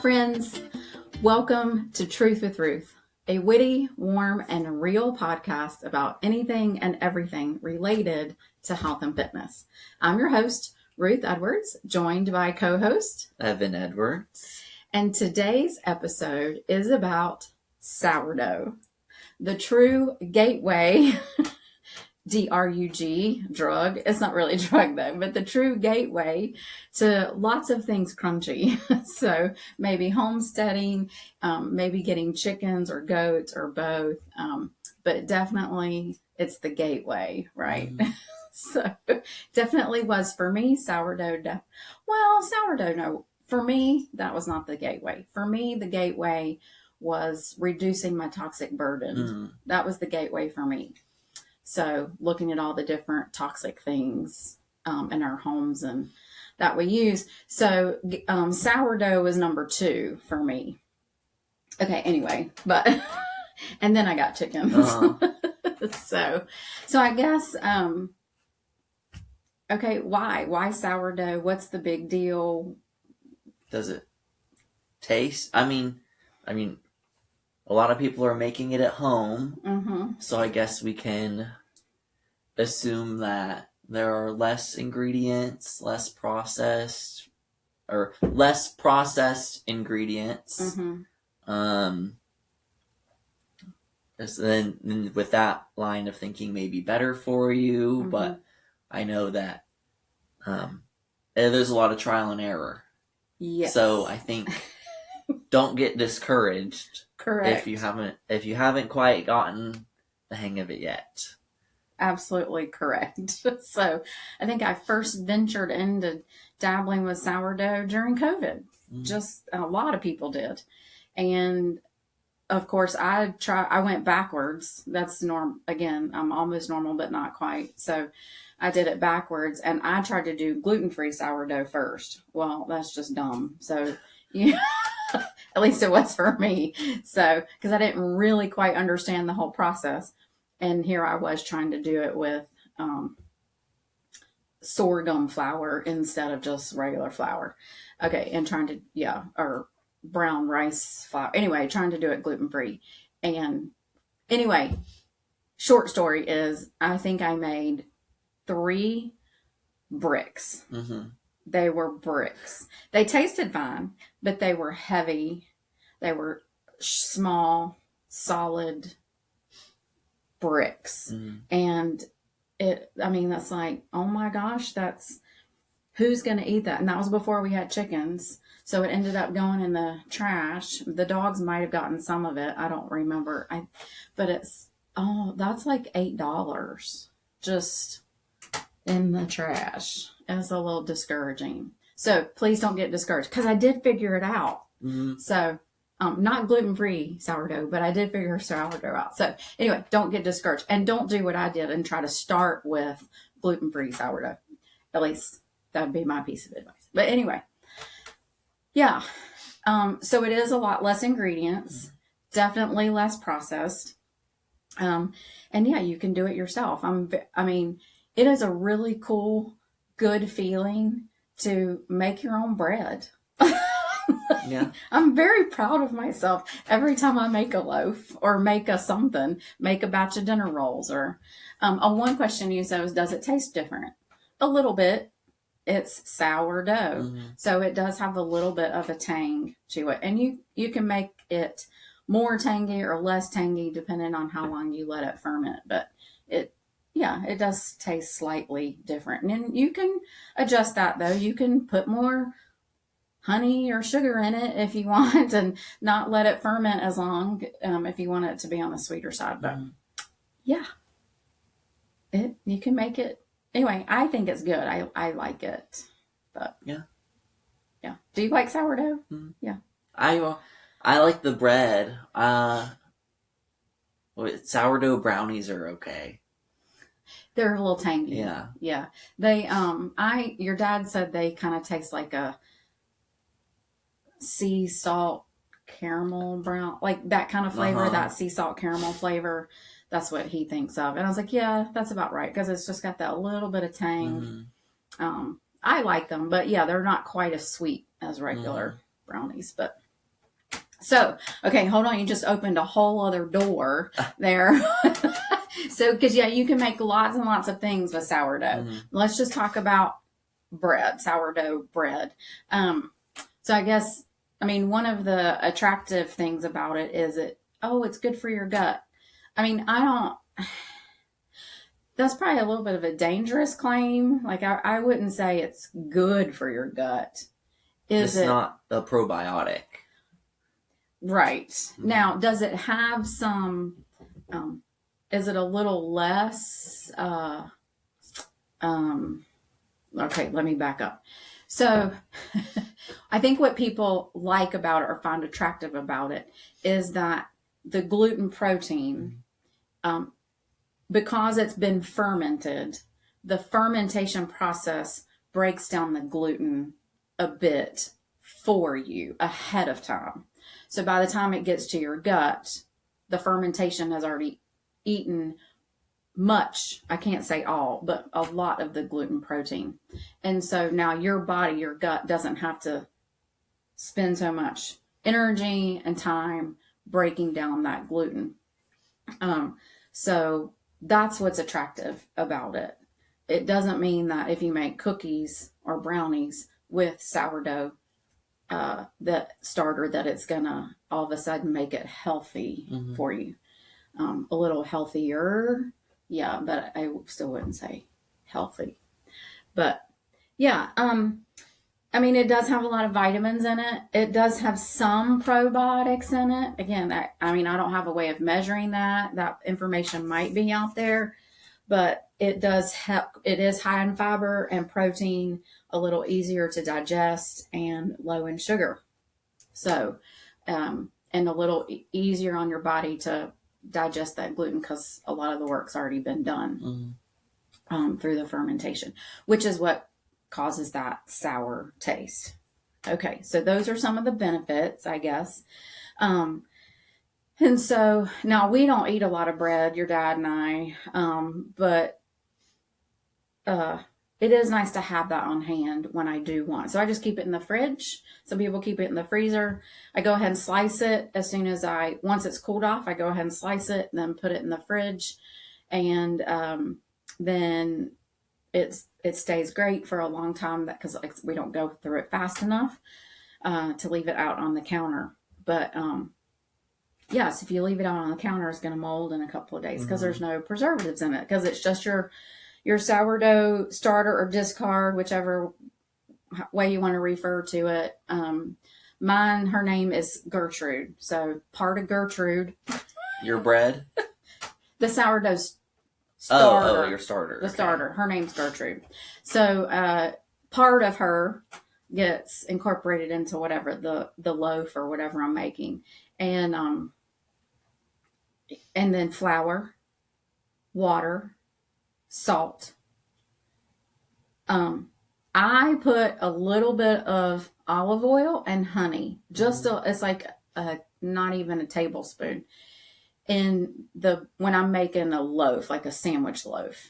friends. Welcome to Truth with Ruth, a witty, warm, and real podcast about anything and everything related to health and fitness. I'm your host, Ruth Edwards, joined by co-host Evan Edwards. And today's episode is about sourdough, the true gateway drug. It's not really a drug though, but the true gateway to lots of things crunchy. So maybe homesteading, maybe getting chickens or goats or both. But definitely it's the gateway, right? Mm. So definitely was for me, sourdough. No. For me, that was not the gateway. For me, the gateway was reducing my toxic burden. Mm. That was the gateway for me. So looking at all the different toxic things in our homes and that we use. So sourdough was number 2 for me. Okay, anyway, but and then I got chickens. So I guess okay, why sourdough? What's the big deal? Does it taste? I mean, a lot of people are making it at home, so I guess we can assume that there are less ingredients, less processed ingredients. So then with that line of thinking, maybe better for you, but I know that there's a lot of trial and error. Yes. So I think don't get discouraged. Correct. If you haven't quite gotten the hang of it yet. Absolutely correct. So I think I first ventured into dabbling with sourdough during COVID. Just a lot of people did. And of course I went backwards. That's again, I'm almost normal, but not quite. So I did it backwards and I tried to do gluten-free sourdough first. Well, that's just dumb. So yeah. At least it was for me. So, because I didn't really quite understand the whole process. And here I was trying to do it with sorghum flour instead of just regular flour. Okay, and trying to, or brown rice flour. Anyway, trying to do it gluten-free. And anyway, short story is I think I made 3 bricks. They were bricks. They tasted fine, but they were heavy. They were small, solid bricks. And that's like, oh my gosh, who's going to eat that? And that was before we had chickens. So it ended up going in the trash. The dogs might have gotten some of it. I don't remember. But that's like $8 just in the trash. It's a little discouraging. So please don't get discouraged because I did figure it out. So not gluten-free sourdough, but I did figure sourdough out. So anyway, don't get discouraged and don't do what I did and try to start with gluten-free sourdough. At least that would be my piece of advice. But anyway, yeah. So it is a lot less ingredients, definitely less processed. And yeah, you can do it yourself. It is a really cool, good feeling to make your own bread. Yeah. I'm very proud of myself every time I make a loaf or make a batch of dinner rolls or one question you said was, does it taste different? A little bit. It's sourdough. So it does have a little bit of a tang to it. And you can make it more tangy or less tangy depending on how long you let it ferment. But it does taste slightly different. And you can adjust that though. You can put more honey or sugar in it if you want and not let it ferment as long if you want it to be on the sweeter side. But yeah, you can make it. Anyway, I think it's good. I like it. But yeah. Do you like sourdough? Yeah. I like the bread. Sourdough brownies are okay. They're a little tangy. Yeah. Yeah. They your dad said they kind of taste like a sea salt caramel brown, like that kind of flavor, that sea salt caramel flavor. That's what he thinks of. And I was like, yeah, that's about right. Because it's just got that little bit of tang. I like them, but yeah, they're not quite as sweet as regular brownies. But So, okay, hold on. You just opened a whole other door there. So, because yeah, you can make lots and lots of things with sourdough. Let's just talk about bread, sourdough bread. So I guess, I mean, one of the attractive things about it is it's good for your gut. I mean, that's probably a little bit of a dangerous claim. Like, I wouldn't say it's good for your gut. It's not a probiotic. Right. Now, does it have some, is it a little less, okay, let me back up. So I think what people like about it or find attractive about it is that the gluten protein, because it's been fermented, the fermentation process breaks down the gluten a bit for you ahead of time. So by the time it gets to your gut, the fermentation has already eaten much, I can't say all, but a lot of the gluten protein. And so now your body, your gut doesn't have to spend so much energy and time breaking down that gluten. So that's what's attractive about it. It doesn't mean that if you make cookies or brownies with sourdough, that starter, that it's gonna all of a sudden make it healthy for you. A little healthier, yeah, but I still wouldn't say healthy. But yeah, I mean, it does have a lot of vitamins in it. It does have some probiotics in it. Again, I mean, I don't have a way of measuring that. That information might be out there, but it does help. It is high in fiber and protein, a little easier to digest, and low in sugar. So, and a little easier on your body to digest that gluten because a lot of the work's already been done through the fermentation, which is what causes that sour taste. Okay, so those are some of the benefits, I guess. And so now we don't eat a lot of bread, your dad and I, but it is nice to have that on hand when I do want. So I just keep it in the fridge. Some people keep it in the freezer. I go ahead and slice it as soon as once it's cooled off, I go ahead and slice it, and then put it in the fridge. And then it stays great for a long time because we don't go through it fast enough to leave it out on the counter. But yes, if you leave it out on the counter, it's going to mold in a couple of days because there's no preservatives in it, because it's just your sourdough starter or discard, whichever way you want to refer to it. Mine, her name is Gertrude. So part of Gertrude. Your bread? The sourdough starter. Oh, your starter. The starter. Her name's Gertrude. So part of her gets incorporated into whatever the loaf or whatever I'm making. And then flour, water, salt. I put a little bit of olive oil and honey. It's like not even a tablespoon when I'm making a loaf, like a sandwich loaf.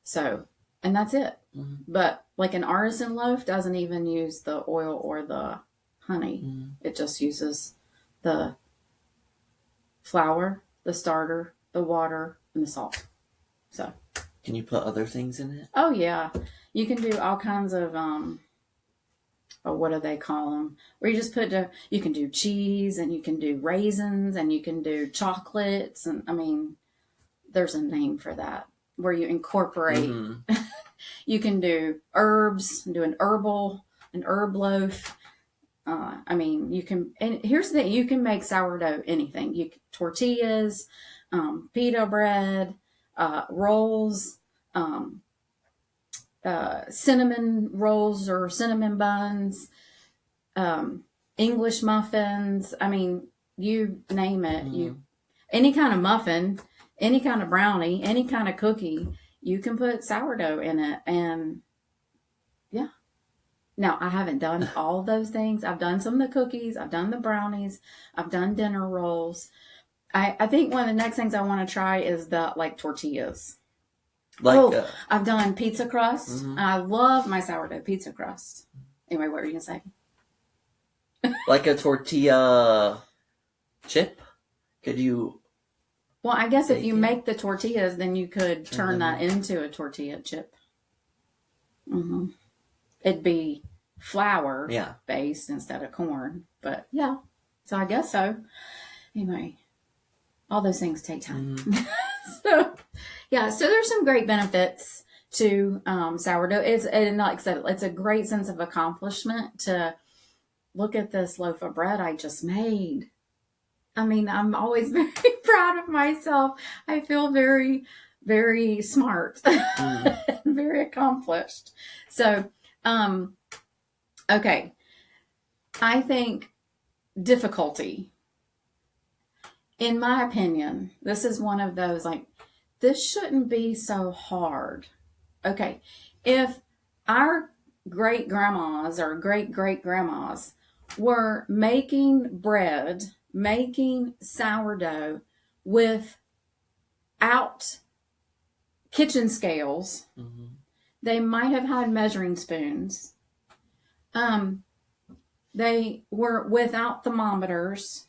So, and that's it. But like an artisan loaf doesn't even use the oil or the honey. It just uses the flour, the starter, the water, and the salt. So. Can you put other things in it? Oh yeah, you can do all kinds of what do they call them? Where you just you can do cheese, and you can do raisins, and you can do chocolates, and I mean, there's a name for that where you incorporate. You can do herbs, do an herb loaf. I mean, you can, and here's the thing: you can make sourdough anything. Tortillas, pita bread. Rolls, cinnamon rolls or cinnamon buns, English muffins. I mean, you name it. Any kind of muffin, any kind of brownie, any kind of cookie, you can put sourdough in it. And yeah. Now, I haven't done all those things. I've done some of the cookies. I've done the brownies. I've done dinner rolls. I think one of the next things I want to try is the tortillas. I've done pizza crust. I love my sourdough pizza crust. Anyway, what were you gonna say? Like a tortilla chip? Could you? Well, I guess if you Bake it? make the tortillas, then you could turn them that into a tortilla chip. It'd be flour Yeah. based instead of corn. But yeah, so I guess so. Anyway, all those things take time. So yeah, so there's some great benefits to sourdough. And like I said, it's a great sense of accomplishment to look at this loaf of bread I just made. I mean, I'm always very proud of myself. I feel very, very smart, very accomplished. So, okay. I think difficulty, in my opinion, this is one of those like, this shouldn't be so hard. Okay. If our great grandmas or great great grandmas were making bread, making sourdough without kitchen scales, they might have had measuring spoons. They were without thermometers,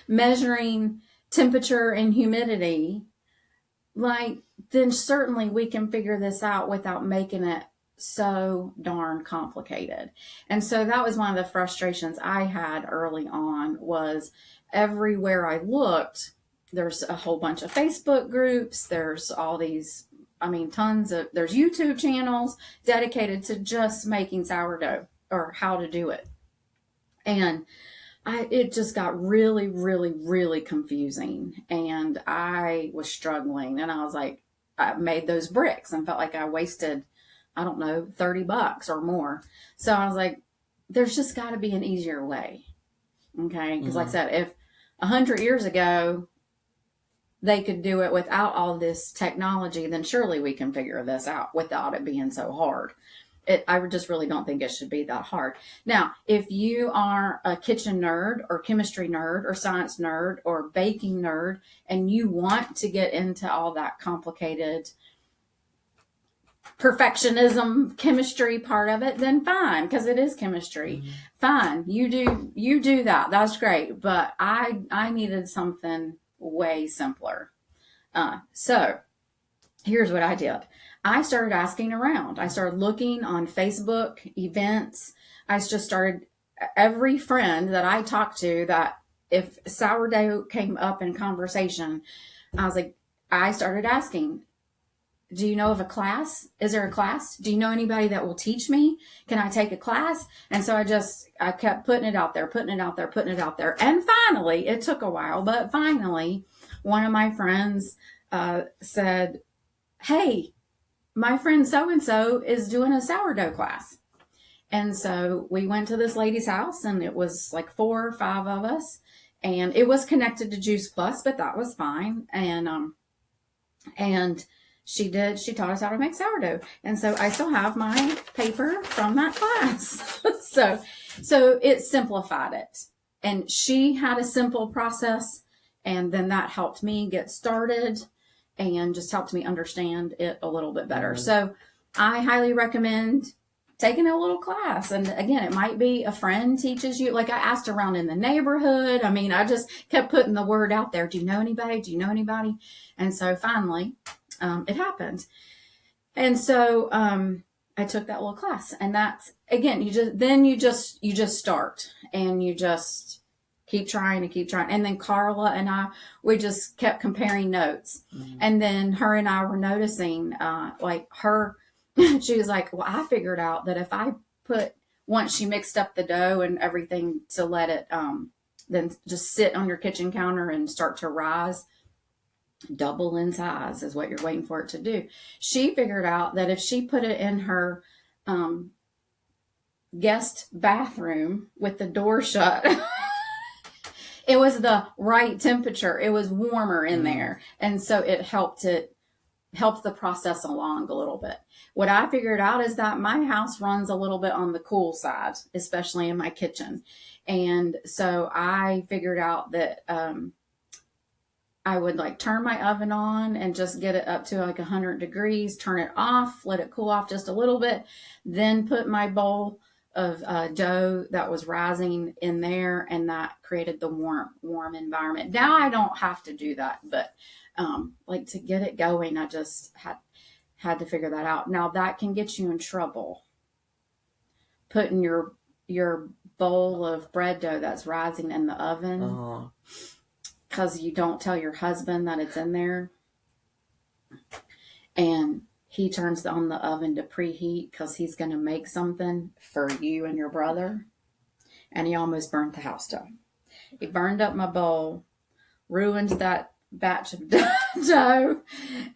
measuring temperature and humidity. Like, then certainly we can figure this out without making it so darn complicated. And so that was one of the frustrations I had early on, was everywhere I looked, there's a whole bunch of Facebook groups, there's all these, I mean, there's YouTube channels dedicated to just making sourdough or how to do it. And it just got really, really, really confusing. And I was struggling. And I was like, I made those bricks and felt like I wasted, I don't know, $30 or more. So I was like, there's just got to be an easier way. Okay. Because like I said, if 100 years ago they could do it without all this technology, then surely we can figure this out without it being so hard. I just really don't think it should be that hard. Now, if you are a kitchen nerd or chemistry nerd or science nerd or baking nerd, and you want to get into all that complicated perfectionism chemistry part of it, then fine, because it is chemistry. Fine, you do that. That's great. But I needed something way simpler. So here's what I did. I started asking around. I started looking on Facebook events. I just started, every friend that I talked to, that if sourdough came up in conversation, I started asking, do you know of a class? Is there a class? Do you know anybody that will teach me? Can I take a class? And so I kept putting it out there. And finally, it took a while, but finally, one of my friends said, hey, my friend so-and-so is doing a sourdough class. And so we went to this lady's house, and it was like 4 or 5 of us, and it was connected to Juice Plus, but that was fine. And she taught us how to make sourdough. And so I still have my paper from that class. So it simplified it. And she had a simple process, and then that helped me get started and just helped me understand it a little bit better. So I highly recommend taking a little class. And again, it might be a friend teaches you. Like, I asked around in the neighborhood. I mean, I just kept putting the word out there. Do you know anybody? Do you know anybody? And so finally, it happened. And so I took that little class. And that's, again, you just start, and you just keep trying. And then Carla and we just kept comparing notes. And then her and I were noticing, she was like, well, I figured out that if I once she mixed up the dough and everything to let it, then just sit on your kitchen counter and start to rise, double in size is what you're waiting for it to do. She figured out that if she put it in her guest bathroom with the door shut, it was the right temperature. It was warmer in there. And so it helped the process along a little bit. What I figured out is that my house runs a little bit on the cool side, especially in my kitchen. And so I figured out that I would turn my oven on and just get it up to 100 degrees, turn it off, let it cool off just a little bit, then put my bowl dough that was rising in there, and that created the warm environment. Now I don't have to do that, but like to get it going, I just had to figure that out. Now that can get you in trouble. Putting your bowl of bread dough that's rising in the oven because you don't tell your husband that it's in there, and he turns on the oven to preheat because he's going to make something for you and your brother, and he almost burnt the house down. He burned up my bowl, ruined that batch of dough,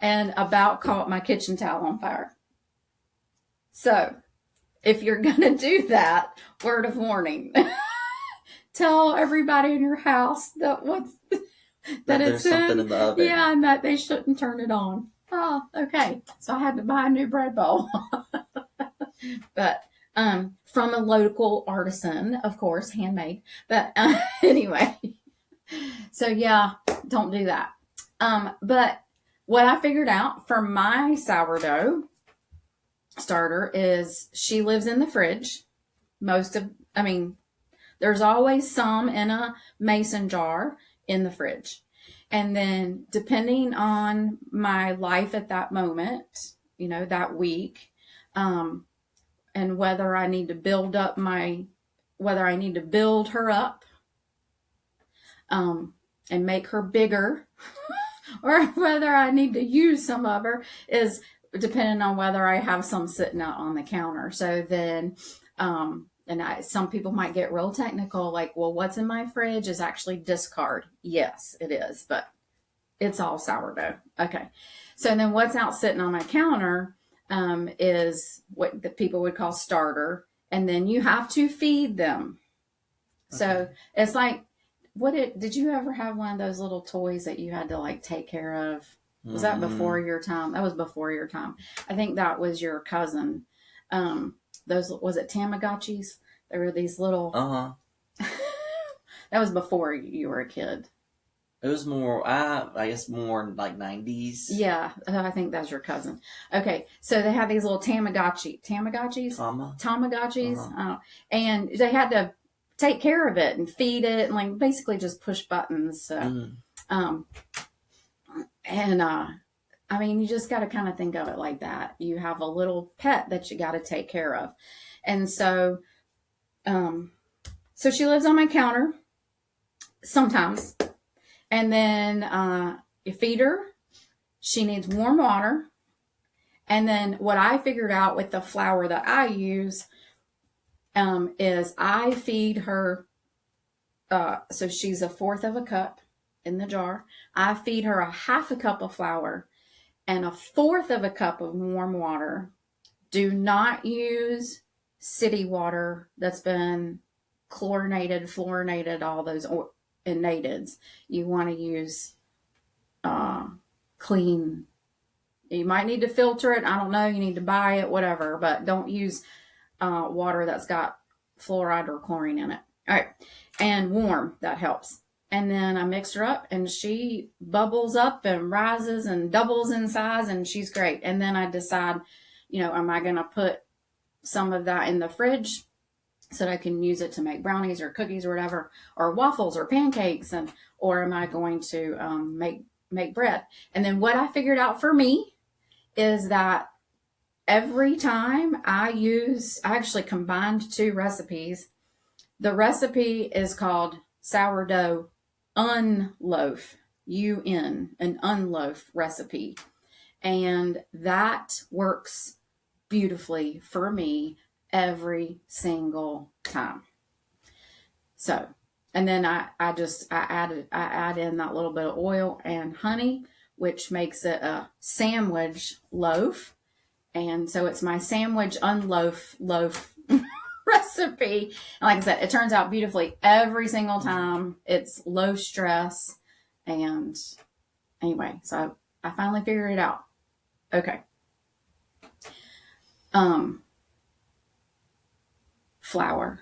and about caught my kitchen towel on fire. So if you're going to do that, word of warning, tell everybody in your house that there's something in the oven. Yeah, and that they shouldn't turn it on. Oh, okay. So I had to buy a new bread bowl. But from a local artisan, of course, handmade. But anyway, so yeah, don't do that. But what I figured out for my sourdough starter is she lives in the fridge. There's always some in a mason jar in the fridge. And then depending on my life at that moment, that week, and whether I need to build her up, and make her bigger, or whether I need to use some of her is depending on whether I have some sitting out on the counter. So then, some people might get real technical, like, well, what's in my fridge is actually discard. Yes, it is, but it's all sourdough. Okay. So then what's out sitting on my counter is what the people would call starter. And then you have to feed them. Okay. So it's like, did you ever have one of those little toys that you had to like take care of? Was that before your time? That was before your time. I think that was your cousin. Was it Tamagotchis? There were these little. That was before you were a kid. It was more, I guess, more like 90s. Yeah, I think that's your cousin. Okay, so they had these little Tamagotchis, and they had to take care of it and feed it and like basically just push buttons. So, you just got to kind of think of it like that. You have a little pet that you got to take care of. And so, so she lives on my counter sometimes. And then you feed her. She needs warm water. And then what I figured out with the flour that I use is I feed her. So she's 1/4 of a cup in the jar. I feed her 1/2 cup of flour and 1/4 of a cup of warm water. Do not use city water that's been chlorinated, fluorinated, all those and natives. You want to use clean. You might need to filter it. I don't know. You need to buy it, whatever. But don't use water that's got fluoride or chlorine in it. All right. And warm. That helps. And then I mix her up, and she bubbles up and rises and doubles in size, and she's great. And then I decide, am I going to put some of that in the fridge so that I can use it to make brownies or cookies or whatever, or waffles or pancakes, or am I going to make bread? And then what I figured out for me is that every time I actually combined 2 recipes. The recipe is called sourdough unloaf, an unloaf recipe. And that works beautifully for me every single time. So, and then I add in that little bit of oil and honey, which makes it a sandwich loaf. And so it's my sandwich unloaf loaf recipe. And like I said, it turns out beautifully every single time. It's low stress. And anyway, so I finally figured it out. Okay. Flour,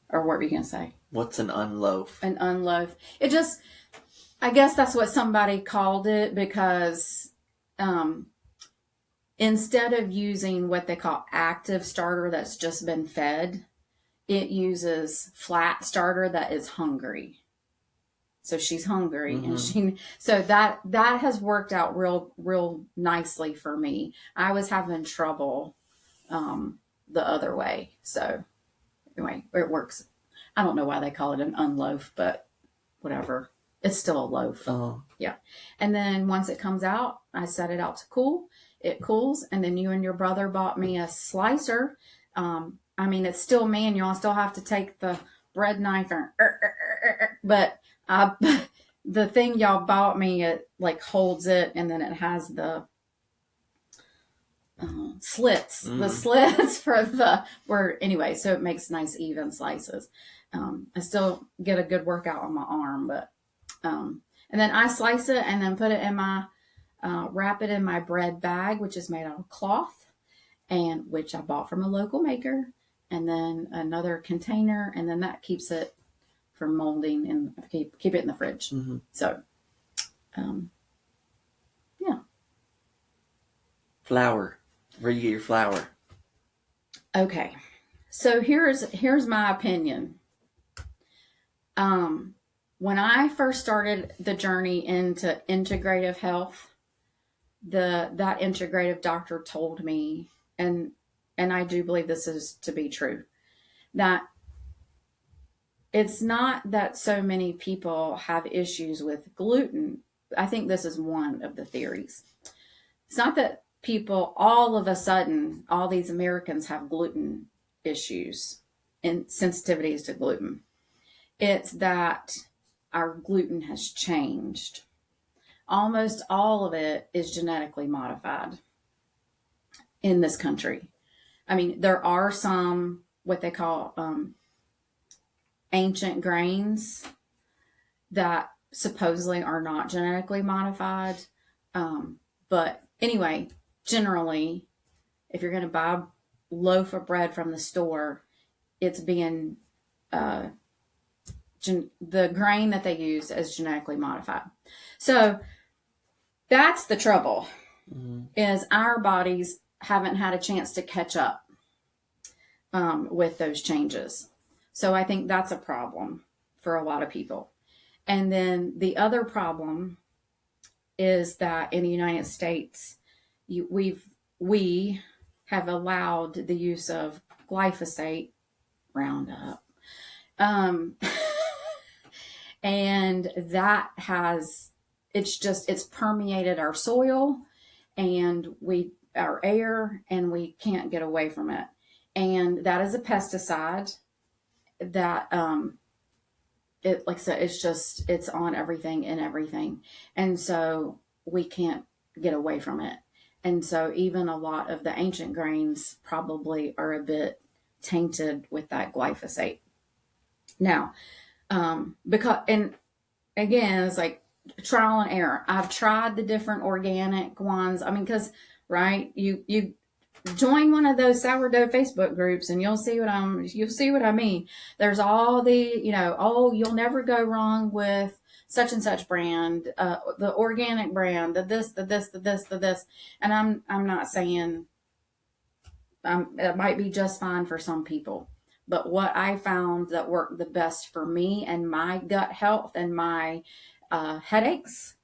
or what were you going to say? What's an unloaf? An unloaf. I guess that's what somebody called it because, in instead of using what they call active starter that's just been fed, it uses flat starter that is hungry. So she's hungry, and so that has worked out real nicely for me. I was having trouble the other way. So anyway, it works. I don't know why they call it an unloaf, but whatever. It's still a loaf. Oh. Yeah. And then once it comes out, I set it out to cool. It cools, and then you and your brother bought me a slicer. I mean, it's still manual. I still have to take the bread knife and but the thing y'all bought me, it like holds it, and then it has the slits, the slits for anyway, so it makes nice even slices. I still get a good workout on my arm, but and then I slice it and then put it in my wrap it in my bread bag, which is made out of cloth, and which I bought from a local maker, and then another container, and then that keeps it from molding and keep it in the fridge. So, yeah. Flour. Where do you get your flour? Okay, so here's my opinion. When I first started the journey into integrative health, that integrative doctor told me, and I do believe this is to be true, that it's not that so many people have issues with gluten. I think this is one of the theories. It's not that people all of a sudden, all these Americans have gluten issues and sensitivities to gluten. It's that our gluten has changed. Almost all of it is genetically modified in this country. I mean, there are some, what they call ancient grains that supposedly are not genetically modified. But anyway, generally, if you're going to buy a loaf of bread from the store, it's being, the grain that they use is genetically modified. So that's the trouble, is our bodies haven't had a chance to catch up with those changes. So I think that's a problem for a lot of people. And then the other problem is that in the United States, we have allowed the use of glyphosate, Roundup, and that it's permeated our soil and our air, and we can't get away from it. And that is a pesticide that, like I said, it's on everything and everything. And so we can't get away from it. And so even a lot of the ancient grains probably are a bit tainted with that glyphosate. Now, and again, it's like trial and error. I've tried the different organic ones. I mean, because, right, you join one of those sourdough Facebook groups and you'll see what I mean. There's all the, you'll never go wrong with such and such brand, the organic brand, the this. And I'm not saying it might be just fine for some people, but what I found that worked the best for me and my gut health and my headaches,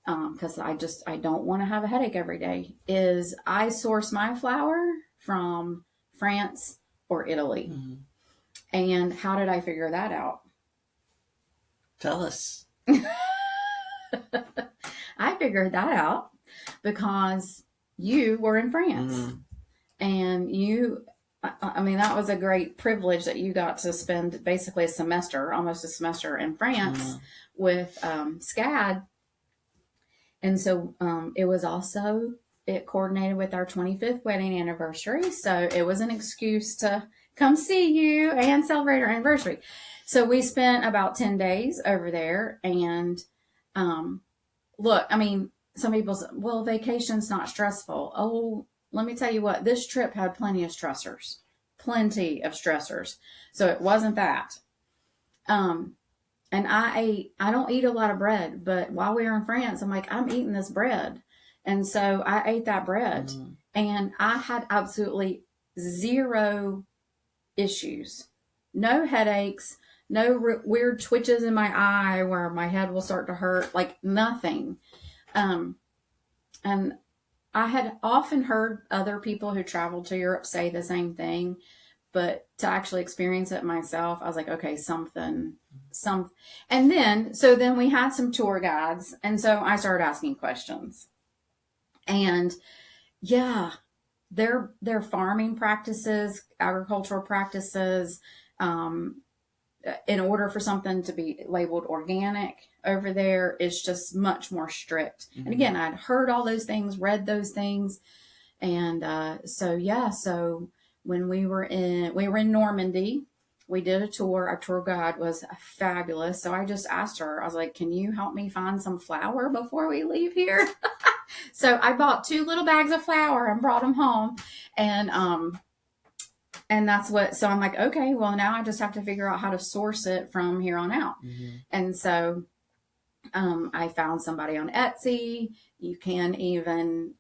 because I don't want to have a headache every day, is I source my flour from France or Italy. And how did I figure that out? Tell us. I figured that out because you were in France. And that was a great privilege that you got to spend basically almost a semester in France with SCAD. And so it coordinated with our 25th wedding anniversary. So it was an excuse to come see you and celebrate our anniversary. So we spent about 10 days over there. And look, I mean, some people say, well, vacation's not stressful. Oh, let me tell you what, this trip had plenty of stressors. So it wasn't that. And I don't eat a lot of bread, but while we were in France, I'm like, I'm eating this bread. And so I ate that bread and I had absolutely zero issues, no headaches, no weird twitches in my eye where my head will start to hurt, like nothing. And I had often heard other people who traveled to Europe say the same thing, but to actually experience it myself, I was like, okay, and then we had some tour guides. And so I started asking questions. And yeah, their farming practices, agricultural practices, in order for something to be labeled organic over there is just much more strict. And again, I'd heard all those things, read those things. And so when we were in Normandy, we did a tour. Our tour guide was fabulous. So I just asked her, I was like, can you help me find some flour before we leave here? So I bought 2 little bags of flour and brought them home. And so I'm like, okay, well, now I just have to figure out how to source it from here on out. And so I found somebody on Etsy. You can even,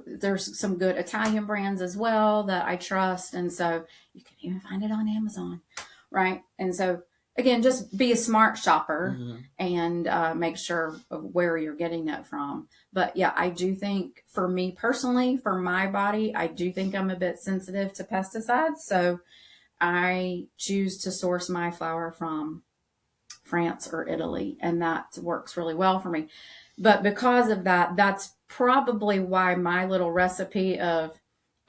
there's some good Italian brands as well that I trust. And so you can even find it on Amazon, right? And so, again, just be a smart shopper and make sure of where you're getting that from. But yeah, I do think for me personally, for my body, I do think I'm a bit sensitive to pesticides. So I choose to source my flour from France or Italy, and that works really well for me. But because of that, that's probably why my little recipe of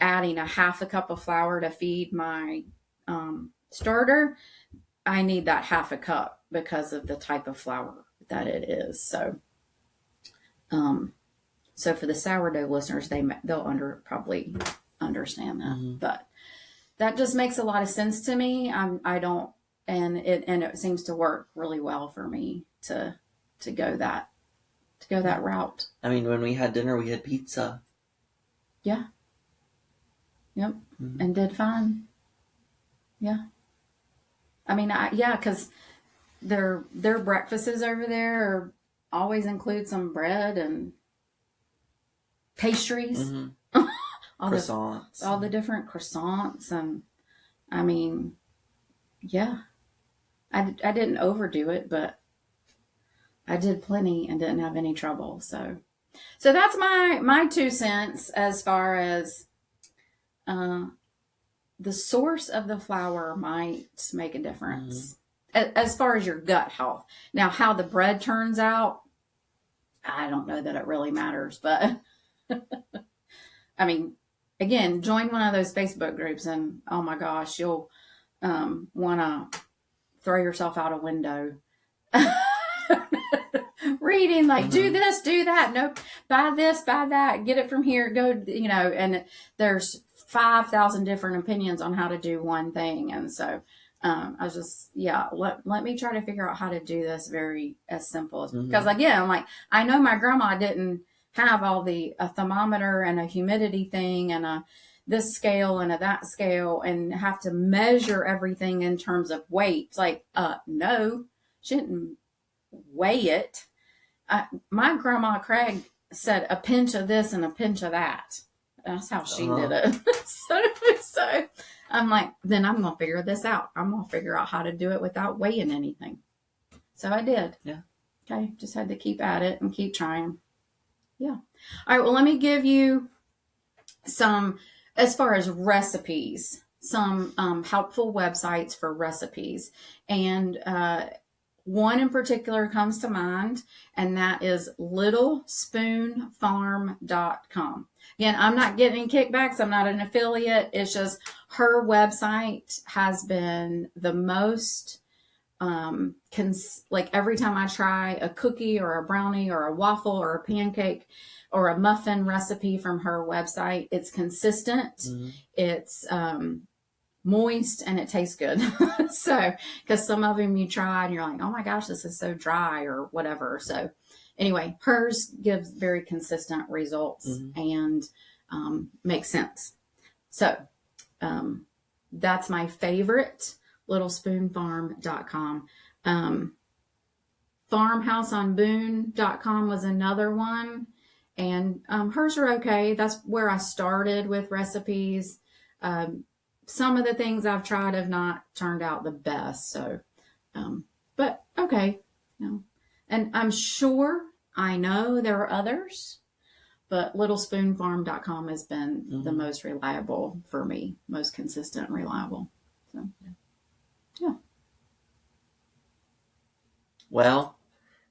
adding a half a cup of flour to feed my starter, I need that half a cup because of the type of flour that it is. So for the sourdough listeners, they'll probably understand that. But that just makes a lot of sense to me. It seems to work really well for me to go that route. I mean, when we had dinner, we had pizza. Yeah. Yep. And did fine. Yeah. I mean, because their breakfasts over there always include some bread and pastries, Croissants, all the different croissants, and I mean, yeah, I didn't overdo it, but I did plenty and didn't have any trouble. So that's my 2 cents as far as the source of the flour might make a difference as far as your gut health. Now, how the bread turns out, I don't know that it really matters, but I mean, again, join one of those Facebook groups and oh my gosh, you'll want to throw yourself out a window. Reading like, do this, do that, nope, buy this, buy that, get it from here, go, and there's 5,000 different opinions on how to do one thing. And so I was just, let me try to figure out how to do this as simple as, because again, like, I know my grandma didn't have all a thermometer and a humidity thing and this scale and that scale and have to measure everything in terms of weight. It's like, no, she didn't weigh it. My grandma Craig said a pinch of this and a pinch of that. That's how she did it. So I'm like, then I'm going to figure this out. I'm going to figure out how to do it without weighing anything. So I did. Yeah. Okay. Just had to keep at it and keep trying. Yeah. All right. Well, let me give you some, as far as recipes, some helpful websites for recipes. And one in particular comes to mind, and that is littlespoonfarm.com. Again, I'm not getting kickbacks. I'm not an affiliate. It's just her website has been the most, like every time I try a cookie or a brownie or a waffle or a pancake or a muffin recipe from her website, it's consistent. It's moist and it tastes good. So, because some of them you try and you're like, oh my gosh, this is so dry or whatever. So anyway, hers gives very consistent results and makes sense. So that's my favorite, littlespoonfarm.com. farmhouseonboone.com was another one. And hers are okay. That's where I started with recipes. Some of the things I've tried have not turned out the best. So, but okay. And I'm sure I know there are others, but littlespoonfarm.com has been the most reliable for me, most consistent and reliable. So, yeah. Well,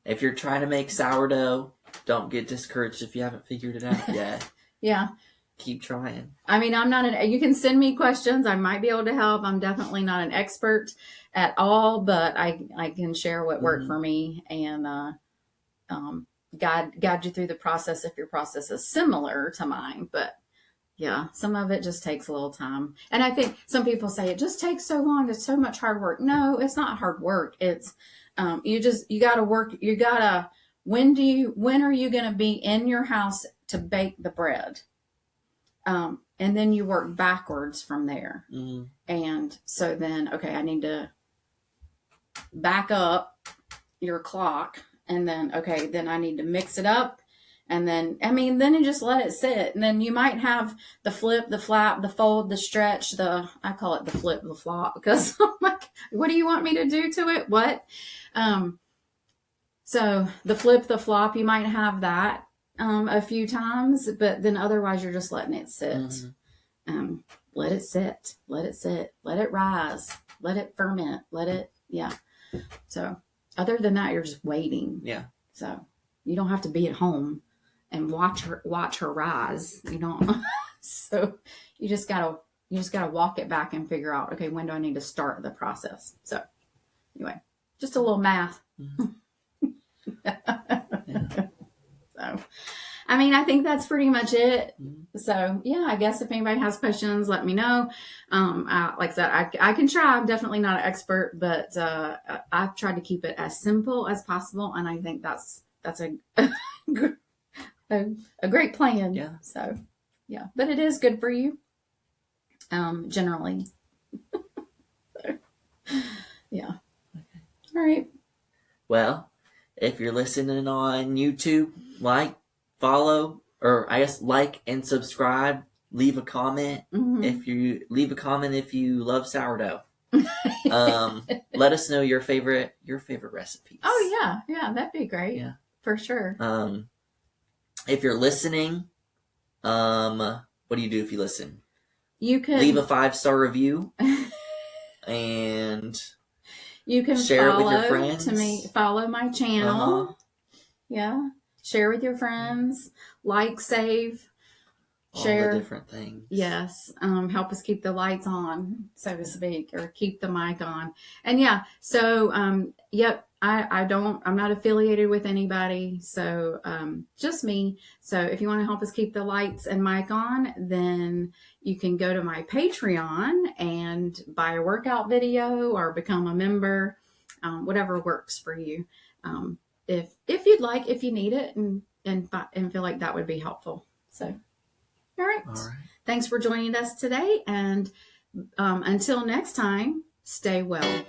if you're trying to make sourdough, don't get discouraged if you haven't figured it out yet. Yeah. Keep trying. I mean, you can send me questions. I might be able to help. I'm definitely not an expert at all, but I can share what worked for me and guide you through the process if your process is similar to mine. But yeah, some of it just takes a little time. And I think some people say it just takes so long. It's so much hard work. No, it's not hard work. It's you got to work. You got to, when are you going to be in your house to bake the bread? And then you work backwards from there. And so then, okay, I need to back up your clock. And then, okay, then I need to mix it up. And then, then you just let it sit. And then you might have the flip, the flap, the fold, the stretch, I call it the flip, the flop, because I'm like, what do you want me to do to it? What? So the flip, the flop, you might have that a few times, but then otherwise you're just letting it sit. Let it sit, let it rise, let it ferment, So other than that, you're just waiting. Yeah. So you don't have to be at home and watch her rise. You don't. So you just gotta walk it back and figure out, okay, when do I need to start the process? So anyway, just a little math. So, I think that's pretty much it. So yeah, I guess if anybody has questions, let me know. Like I said, I can try. I'm definitely not an expert, but I've tried to keep it as simple as possible, and I think that's a great plan. Yeah. So yeah, but it is good for you, generally. So, yeah. Okay. All right. Well, if you're listening on YouTube, follow, or I guess like and subscribe. Leave a comment if you love sourdough. Let us know your favorite recipes. Oh yeah, that'd be great. Yeah, for sure. If you're listening, what do you do if you listen? You can leave a 5-star review, and you can share it with your friends. Follow my channel. Yeah, share with your friends. Save. Share all the different things. Yes. Help us keep the lights on, so to speak, or keep the mic on. And yeah, so yep, I'm not affiliated with anybody, so just me. So if you want to help us keep the lights and mic on, then you can go to my Patreon and buy a workout video or become a member, whatever works for you. If you'd like, if you need it, and feel like that would be helpful. So. All right. Thanks for joining us today. And until next time, stay well.